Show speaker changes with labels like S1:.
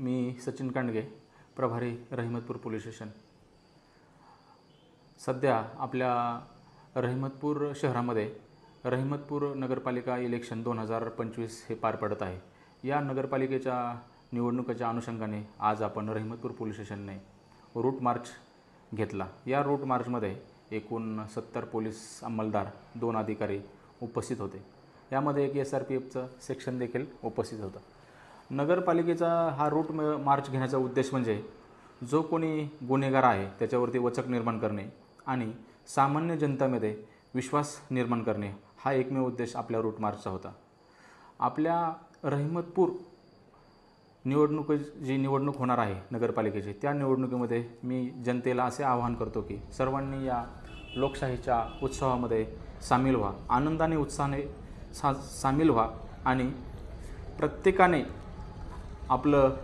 S1: मी सचिन कांडगे, प्रभारी Rahimatpur police station. सध्या आपल्या रहिमतपूर शहरामध्ये रहिमतपूर नगरपालिका इलेक्शन 2025 हे पार पडत आहे। या नगरपालिकेच्या निवडणुकीच्या अनुषंगाने आज आपण रहिमतपूर पोलीस स्टेशनने रूट मार्च घेतला। या रूट मार्चमध्ये एकूण 70 पोलीस अंमलदार, 2 अधिकारी उपस्थित होते। यामध्ये एक SRPFचं सेक्शन देखील उपस्थित होतं। नगरपालिकेचा हा रूट मार्च घेण्याचा उद्देश म्हणजे जो कोणी गुन्हेगार आहे त्याच्यावरती वचक निर्माण करणे आणि सामान्य जनतेमध्ये विश्वास निर्माण करणे हा एकमेव उद्देश आपल्या रूट मार्चचा होता। आपल्या रहिमतपूर जी निवडणूक होणार आहे नगरपालिकेची, त्या निवडणुकीमध्ये मी जनतेला असे आवाहन करतो की सर्वांनी या लोकशाहीच्या उत्सवामध्ये सामील व्हा, आनंदाने उत्साहाने सामील व्हा आणि प्रत्येकाने आपलं